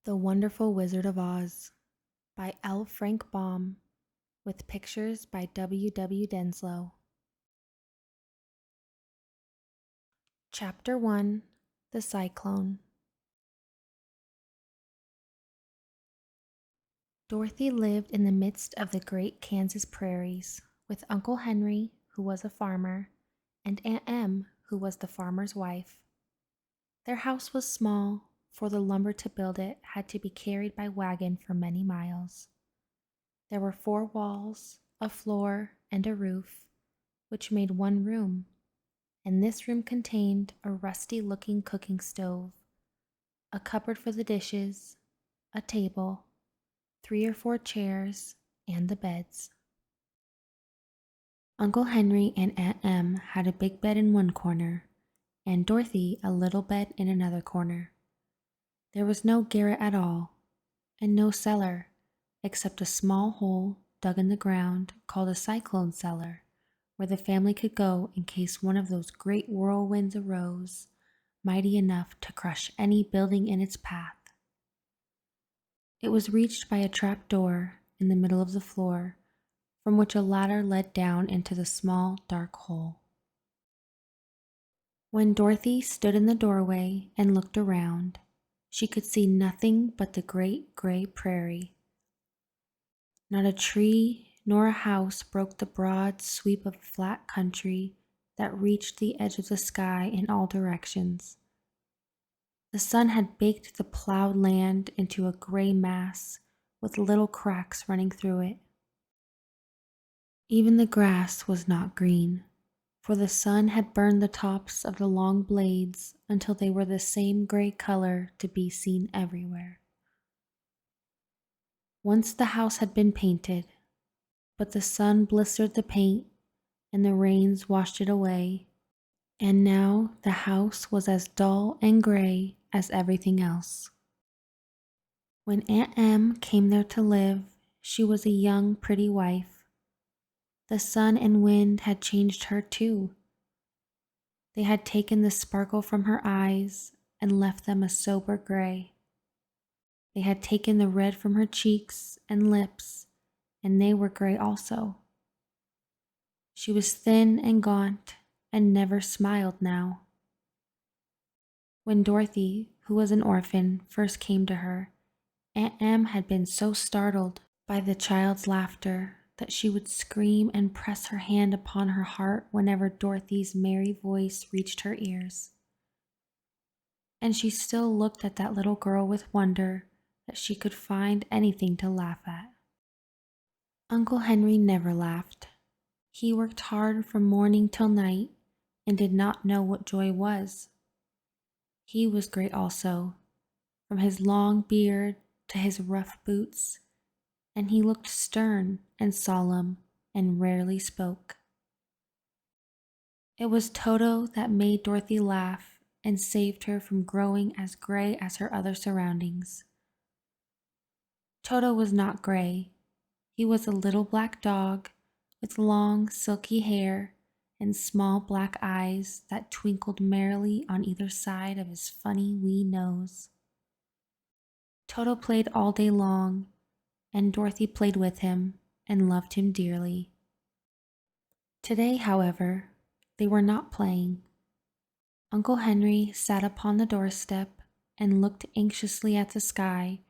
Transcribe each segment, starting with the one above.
The Wonderful Wizard of Oz by L. Frank Baum, with pictures by W. W. Denslow. Chapter 1: The Cyclone. Dorothy lived in the midst of the great Kansas prairies with Uncle Henry, who was a farmer, and Aunt Em, who was the farmer's wife. Their house was small, for the lumber to build it had to be carried by wagon for many miles. There were 4 walls, a floor, and a roof, which made one room, and this room contained a rusty-looking cooking stove, a cupboard for the dishes, a table, 3 or 4 chairs, and the beds. Uncle Henry and Aunt Em had a big bed in one corner, and Dorothy a little bed in another corner. There was no garret at all, and no cellar, except a small hole dug in the ground called a cyclone cellar, where the family could go in case one of those great whirlwinds arose, mighty enough to crush any building in its path. It was reached by a trap door in the middle of the floor, from which a ladder led down into the small, dark hole. When Dorothy stood in the doorway and looked around, she could see nothing but the great gray prairie. Not a tree nor a house broke the broad sweep of flat country that reached the edge of the sky in all directions. The sun had baked the plowed land into a gray mass with little cracks running through it. Even the grass was not green, for the sun had burned the tops of the long blades until they were the same gray color to be seen everywhere. Once the house had been painted, but the sun blistered the paint and the rains washed it away, and now the house was as dull and gray as everything else. When Aunt Em came there to live, she was a young, pretty wife. The sun and wind had changed her too. They had taken the sparkle from her eyes and left them a sober gray. They had taken the red from her cheeks and lips, and they were gray also. She was thin and gaunt and never smiled now. When Dorothy, who was an orphan, first came to her, Aunt Em had been so startled by the child's laughter that she would scream and press her hand upon her heart whenever Dorothy's merry voice reached her ears. And she still looked at that little girl with wonder that she could find anything to laugh at. Uncle Henry never laughed. He worked hard from morning till night and did not know what joy was. He was great also, from his long beard to his rough boots, and he looked stern and solemn and rarely spoke. It was Toto that made Dorothy laugh and saved her from growing as gray as her other surroundings. Toto was not gray. He was a little black dog with long, silky hair and small black eyes that twinkled merrily on either side of his funny wee nose. Toto played all day long, and Dorothy played with him and loved him dearly. Today, however, they were not playing. Uncle Henry sat upon the doorstep and looked anxiously at the sky,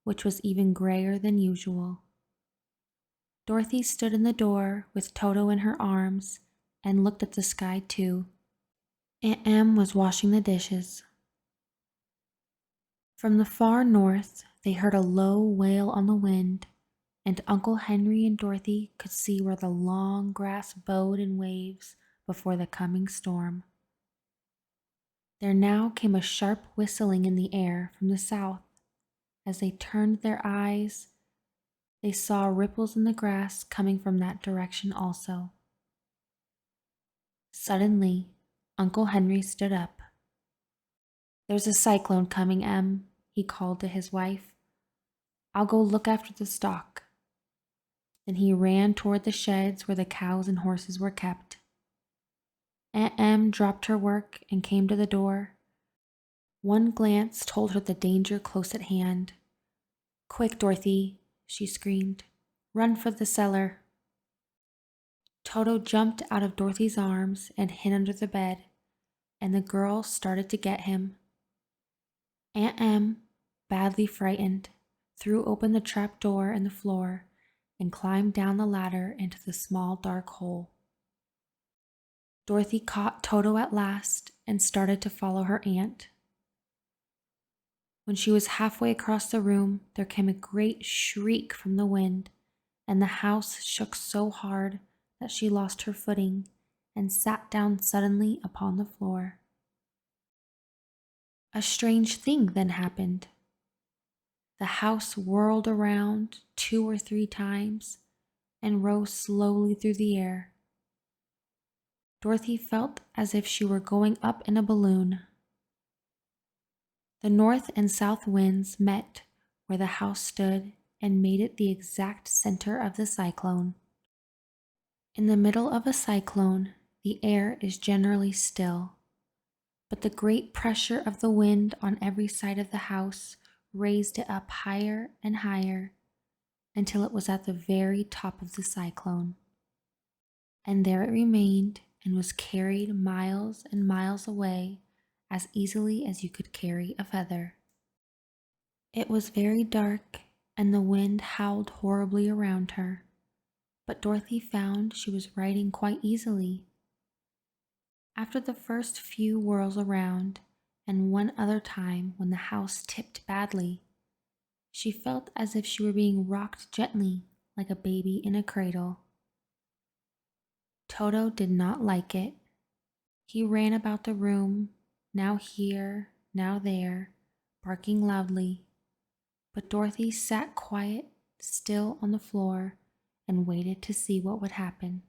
which was even grayer than usual. Dorothy stood in the door with Toto in her arms and looked at the sky too. Aunt Em was washing the dishes. From the far north, they heard a low wail on the wind, and Uncle Henry and Dorothy could see where the long grass bowed in waves before the coming storm. There now came a sharp whistling in the air from the south. As they turned their eyes, they saw ripples in the grass coming from that direction also. Suddenly, Uncle Henry stood up. "There's a cyclone coming, Em," he called to his wife. "I'll go look after the stock." Then he ran toward the sheds where the cows and horses were kept. Aunt Em dropped her work and came to the door. One glance told her the danger close at hand, "Quick, Dorothy," she screamed. "Run for the cellar." Toto jumped out of Dorothy's arms and hid under the bed, and the girl started to get him. Aunt Em, badly frightened, threw open the trap door in the floor and climbed down the ladder into the small dark hole. Dorothy caught Toto at last and started to follow her aunt. When she was halfway across the room, there came a great shriek from the wind, and the house shook so hard that she lost her footing and sat down suddenly upon the floor. A strange thing then happened. The house whirled around 2 or 3 times and rose slowly through the air. Dorothy felt as if she were going up in a balloon. The north and south winds met where the house stood and made it the exact center of the cyclone. In the middle of a cyclone, the air is generally still, but the great pressure of the wind on every side of the house raised it up higher and higher until it was at the very top of the cyclone. And there it remained and was carried miles and miles away as easily as you could carry a feather. It was very dark and the wind howled horribly around her, but Dorothy found she was riding quite easily. After the first few whirls around, and one other time when the house tipped badly, she felt as if she were being rocked gently like a baby in a cradle. Toto did not like it. He ran about the room, now here, now there, barking loudly, but Dorothy sat quiet, still on the floor, and waited to see what would happen.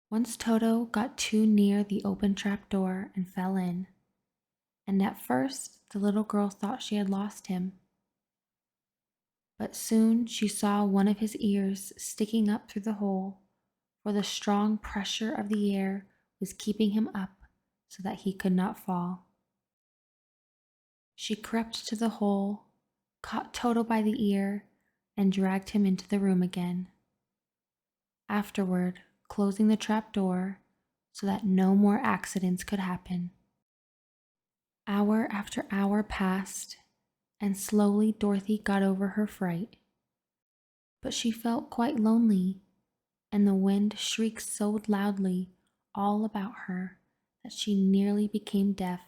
Once Toto got too near the open trap door and fell in, and at first the little girl thought she had lost him. But soon she saw one of his ears sticking up through the hole, for the strong pressure of the air was keeping him up so that he could not fall. She crept to the hole, caught Toto by the ear, and dragged him into the room again. Afterward, closing the trap door so that no more accidents could happen. Hour after hour passed, and slowly Dorothy got over her fright. But she felt quite lonely, and the wind shrieked so loudly all about her that she nearly became deaf.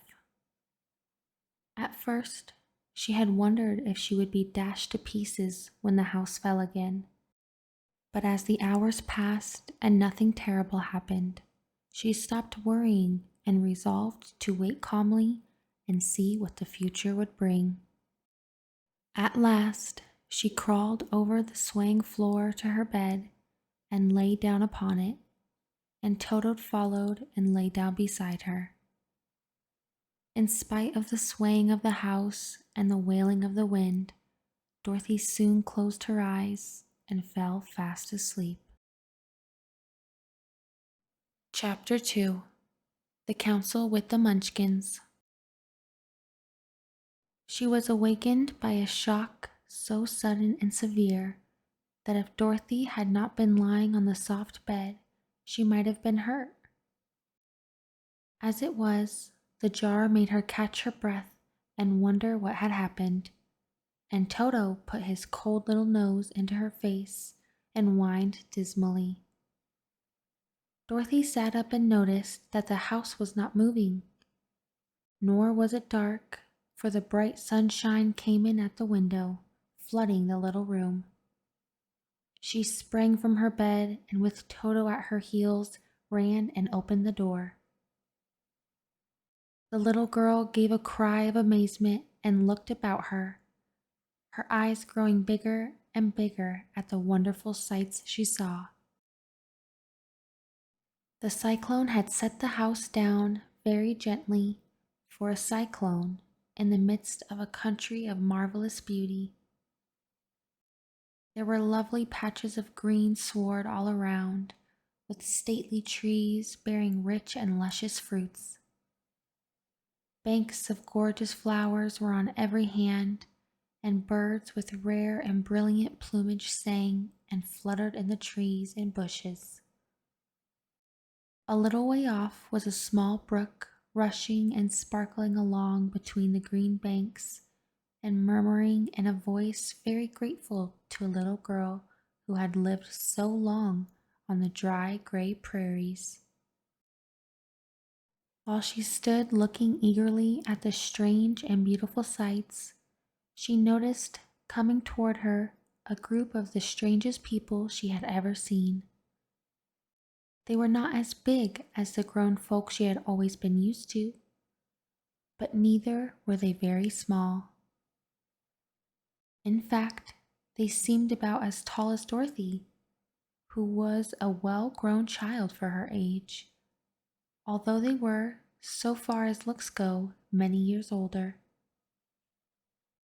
At first, she had wondered if she would be dashed to pieces when the house fell again. But as the hours passed and nothing terrible happened, she stopped worrying and resolved to wait calmly and see what the future would bring. At last, she crawled over the swaying floor to her bed and lay down upon it, and Toto followed and lay down beside her. In spite of the swaying of the house and the wailing of the wind, Dorothy soon closed her eyes and fell fast asleep. Chapter 2. The Council with the Munchkins. She was awakened by a shock so sudden and severe that if Dorothy had not been lying on the soft bed, she might have been hurt. As it was, the jar made her catch her breath and wonder what had happened, and Toto put his cold little nose into her face and whined dismally. Dorothy sat up and noticed that the house was not moving, nor was it dark, for the bright sunshine came in at the window, flooding the little room. She sprang from her bed and with Toto at her heels ran and opened the door. The little girl gave a cry of amazement and looked about her, her eyes growing bigger and bigger at the wonderful sights she saw. The cyclone had set the house down very gently, for a cyclone in the midst of a country of marvelous beauty. There were lovely patches of green sward all around, with stately trees bearing rich and luscious fruits. Banks of gorgeous flowers were on every hand, and birds with rare and brilliant plumage sang and fluttered in the trees and bushes. A little way off was a small brook rushing and sparkling along between the green banks and murmuring in a voice very grateful to a little girl who had lived so long on the dry gray prairies. While she stood looking eagerly at the strange and beautiful sights, she noticed coming toward her a group of the strangest people she had ever seen. They were not as big as the grown folk she had always been used to, but neither were they very small. In fact, they seemed about as tall as Dorothy, who was a well-grown child for her age, although they were, so far as looks go, many years older.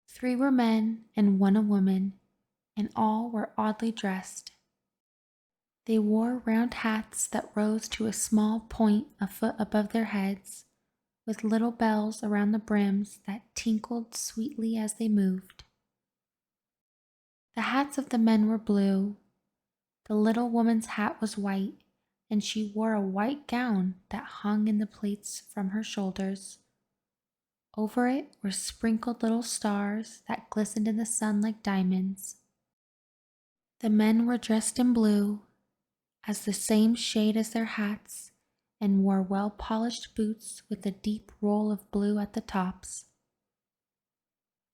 3 were men and 1 a woman, and all were oddly dressed. They wore round hats that rose to a small point a foot above their heads, with little bells around the brims that tinkled sweetly as they moved. The hats of the men were blue. The little woman's hat was white, and she wore a white gown that hung in the plaits from her shoulders. Over it were sprinkled little stars that glistened in the sun like diamonds. The men were dressed in blue, as the same shade as their hats, and wore well-polished boots with a deep roll of blue at the tops.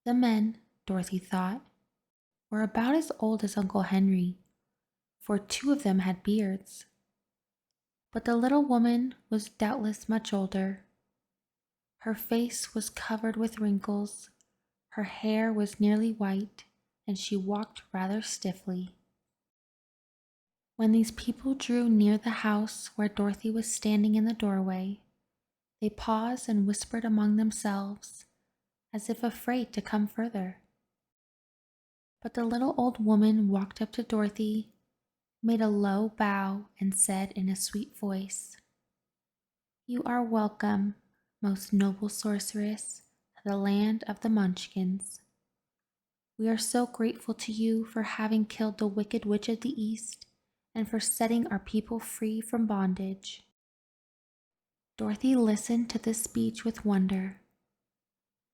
The men, Dorothy thought, were about as old as Uncle Henry, for 2 of them had beards. But the little woman was doubtless much older. Her face was covered with wrinkles, her hair was nearly white, and she walked rather stiffly. When these people drew near the house where Dorothy was standing in the doorway, they paused and whispered among themselves, as if afraid to come further. But the little old woman walked up to Dorothy, made a low bow, and said in a sweet voice, "You are welcome, most noble sorceress, to the land of the Munchkins. We are so grateful to you for having killed the wicked witch of the East and for setting our people free from bondage." Dorothy listened to this speech with wonder.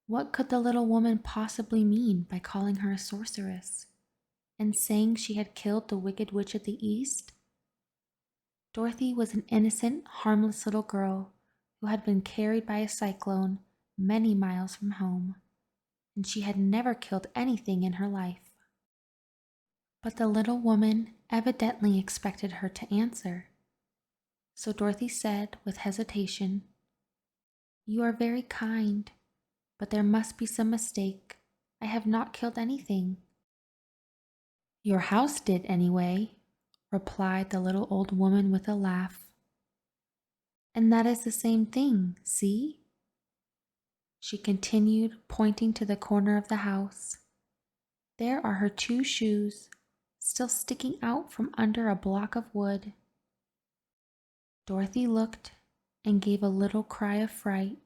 What could the little woman possibly mean by calling her a sorceress and saying she had killed the wicked witch of the East? Dorothy was an innocent, harmless little girl who had been carried by a cyclone many miles from home, and she had never killed anything in her life. But the little woman evidently expected her to answer. So Dorothy said with hesitation, "You are very kind, but there must be some mistake. I have not killed anything." "Your house did anyway," replied the little old woman with a laugh. "And that is the same thing, see?" she continued, pointing to the corner of the house. "There are her 2 shoes, still sticking out from under a block of wood." Dorothy looked and gave a little cry of fright.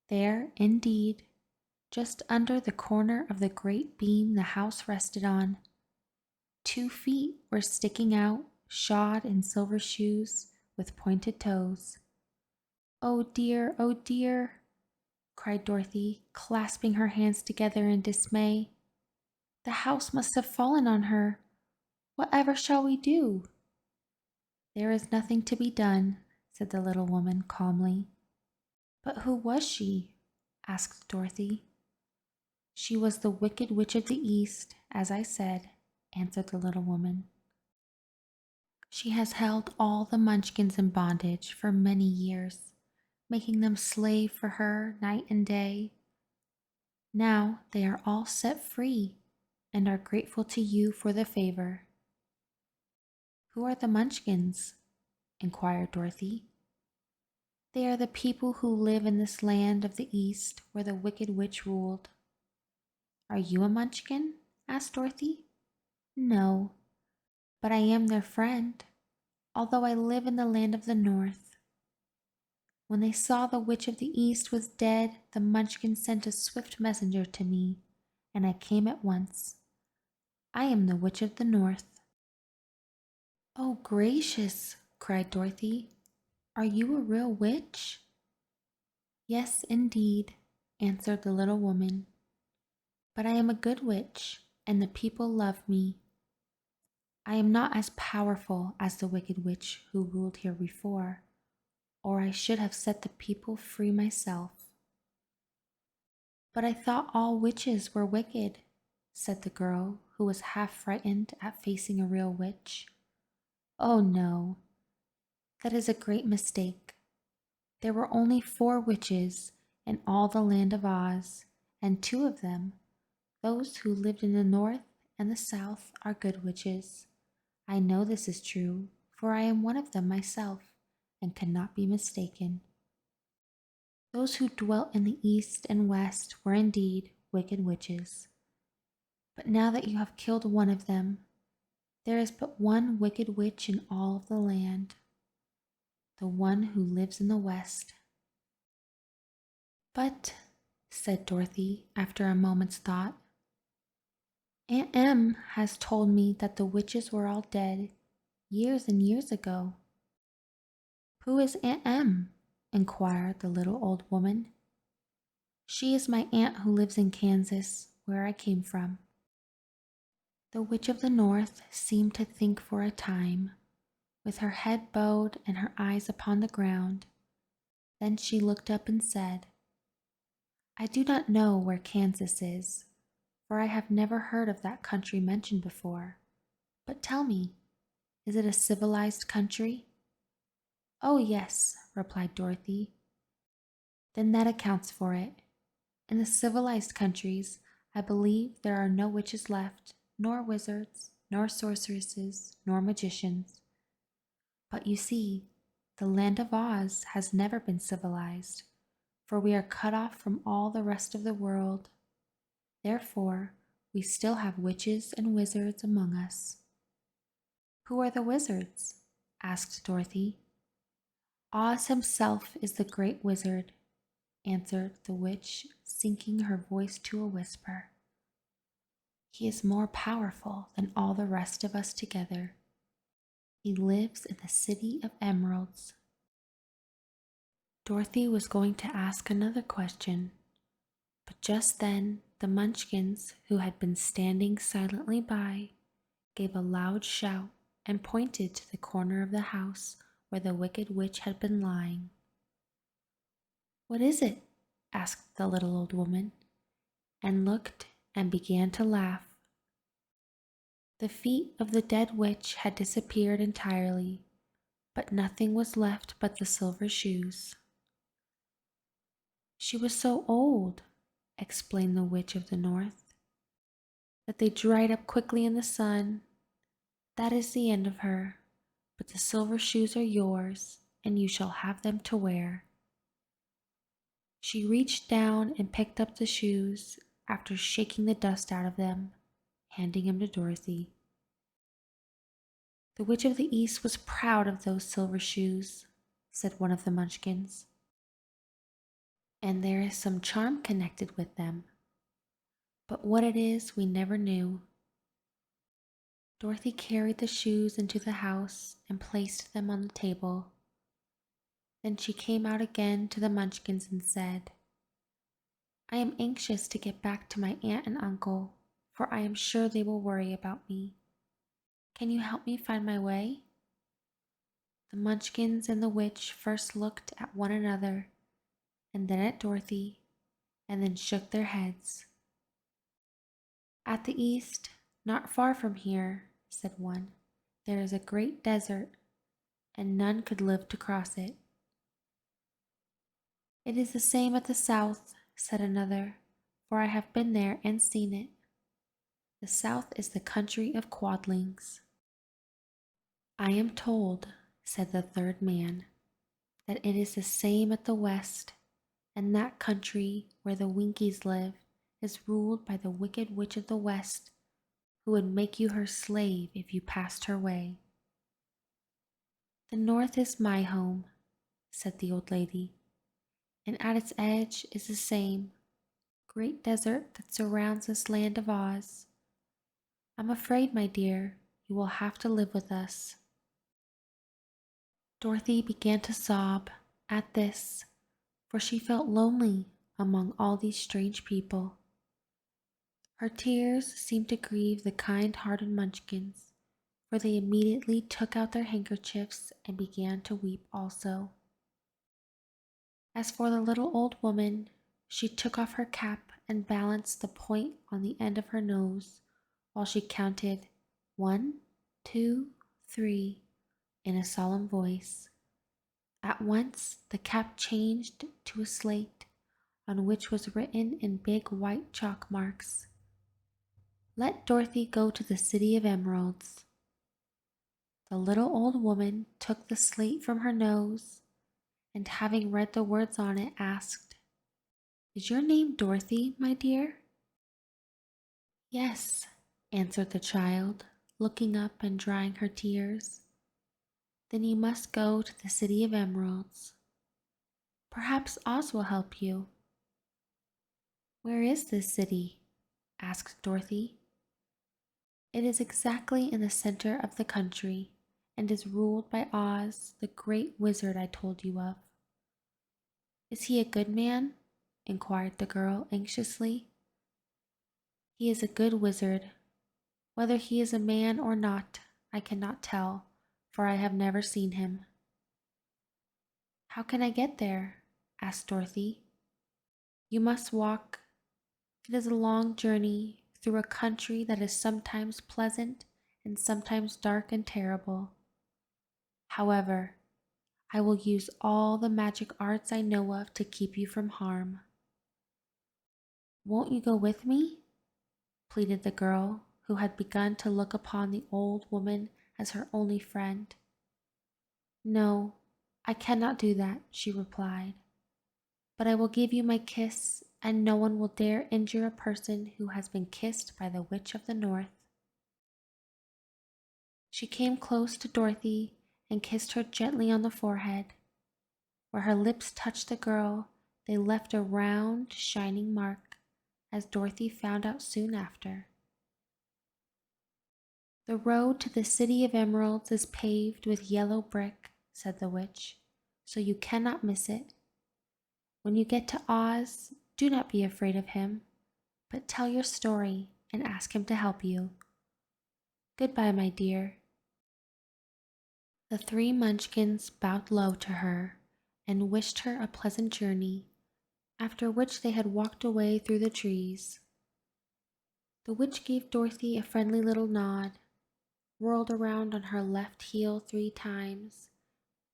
There, indeed, just under the corner of the great beam the house rested on, 2 feet were sticking out, shod in silver shoes with pointed toes. "Oh dear," cried Dorothy, clasping her hands together in dismay. "The house must have fallen on her. Whatever shall we do?" "There is nothing to be done," said the little woman calmly. "But who was she?" asked Dorothy. "She was the wicked witch of the East, as I said," answered the little woman. "She has held all the Munchkins in bondage for many years, making them slave for her night and day. Now they are all set free and are grateful to you for the favor." "Who are the Munchkins?" inquired Dorothy. "They are the people who live in this land of the East where the wicked witch ruled." "Are you a Munchkin?" asked Dorothy. "No, but I am their friend, although I live in the land of the North. When they saw the witch of the East was dead, the Munchkins sent a swift messenger to me, and I came at once. I am the Witch of the North." "Oh, gracious!" cried Dorothy. "Are you a real witch?" "Yes, indeed," answered the little woman. "But I am a good witch, and the people love me. I am not as powerful as the wicked witch who ruled here before, or I should have set the people free myself." "But I thought all witches were wicked," said the girl, who was half frightened at facing a real witch. "Oh no, that is a great mistake. There were only 4 witches in all the land of Oz, and 2 of them, those who lived in the north and the south, are good witches. I know this is true, for I am one of them myself, and cannot be mistaken. Those who dwelt in the east and west were indeed wicked witches. But now that you have killed one of them, there is but one wicked witch in all of the land, the one who lives in the west." "But," said Dorothy after a moment's thought, "Aunt Em has told me that the witches were all dead years and years ago." "Who is Aunt Em?" inquired the little old woman. "She is my aunt who lives in Kansas, where I came from." The Witch of the North seemed to think for a time, with her head bowed and her eyes upon the ground. Then she looked up and said, "I do not know where Kansas is, for I have never heard of that country mentioned before. But tell me, is it a civilized country?" "Oh, yes," replied Dorothy. "Then that accounts for it. In the civilized countries, I believe there are no witches left, nor wizards, nor sorceresses, nor magicians. But you see, the land of Oz has never been civilized, for we are cut off from all the rest of the world. Therefore, we still have witches and wizards among us." "Who are the wizards?" asked Dorothy. "Oz himself is the great wizard," answered the witch, sinking her voice to a whisper. "He is more powerful than all the rest of us together. He lives in the City of Emeralds." Dorothy was going to ask another question, but just then the Munchkins, who had been standing silently by, gave a loud shout and pointed to the corner of the house where the wicked witch had been lying. "What is it?" asked the little old woman, and looked and began to laugh. The feet of the dead witch had disappeared entirely, but nothing was left but the silver shoes. "She was so old," explained the Witch of the North, "that they dried up quickly in the sun. That is the end of her, but the silver shoes are yours, and you shall have them to wear." She reached down and picked up the shoes after shaking the dust out of them, handing them to Dorothy. "The Witch of the East was proud of those silver shoes," said one of the Munchkins, "and there is some charm connected with them. But what it is we never knew." Dorothy carried the shoes into the house and placed them on the table. Then she came out again to the Munchkins and said, "I am anxious to get back to my aunt and uncle, for I am sure they will worry about me. Can you help me find my way?" The Munchkins and the witch first looked at one another, and then at Dorothy, and then shook their heads. "At the east, not far from here," said one, "there is a great desert, and none could live to cross it." "It is the same at the south," said another, "for I have been there and seen it. The south is the country of Quadlings." "I am told," said the third man, "that it is the same at the west, and that country where the Winkies live is ruled by the wicked witch of the west, who would make you her slave if you passed her way." "The north is my home," said the old lady, "and at its edge is the same, great desert that surrounds this land of Oz. I'm afraid, my dear, you will have to live with us." Dorothy began to sob at this, for she felt lonely among all these strange people. Her tears seemed to grieve the kind-hearted Munchkins, for they immediately took out their handkerchiefs and began to weep also. As for the little old woman, she took off her cap and balanced the point on the end of her nose while she counted 1, 2, 3 in a solemn voice. At once the cap changed to a slate on which was written in big white chalk marks, "Let Dorothy go to the City of Emeralds." The little old woman took the slate from her nose and, having read the words on it, asked, "Is your name Dorothy, my dear?" "Yes," answered the child, looking up and drying her tears. "Then you must go to the City of Emeralds. Perhaps Oz will help you." "Where is this city?" asked Dorothy. "It is exactly in the center of the country and is ruled by Oz, the great wizard I told you of." "Is he a good man?" inquired the girl anxiously. "He is a good wizard. Whether he is a man or not, I cannot tell, for I have never seen him." "How can I get there?" asked Dorothy. "You must walk. It is a long journey through a country that is sometimes pleasant and sometimes dark and terrible. However, I will use all the magic arts I know of to keep you from harm." "Won't you go with me?" pleaded the girl, who had begun to look upon the old woman as her only friend. "No, I cannot do that," she replied. "But I will give you my kiss, and no one will dare injure a person who has been kissed by the Witch of the North." She came close to Dorothy and kissed her gently on the forehead. Where her lips touched the girl, they left a round, shining mark, as Dorothy found out soon after. "The road to the City of Emeralds is paved with yellow brick," said the witch, "so you cannot miss it. When you get to Oz, do not be afraid of him, but tell your story and ask him to help you. Goodbye, my dear." The three Munchkins bowed low to her and wished her a pleasant journey, after which they had walked away through the trees. The witch gave Dorothy a friendly little nod, whirled around on her left heel 3 times,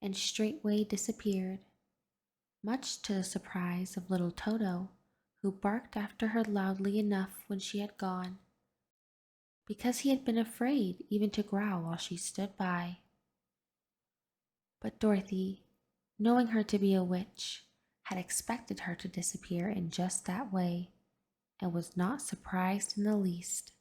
and straightway disappeared, much to the surprise of little Toto, who barked after her loudly enough when she had gone, because he had been afraid even to growl while she stood by. But Dorothy, knowing her to be a witch, had expected her to disappear in just that way, and was not surprised in the least.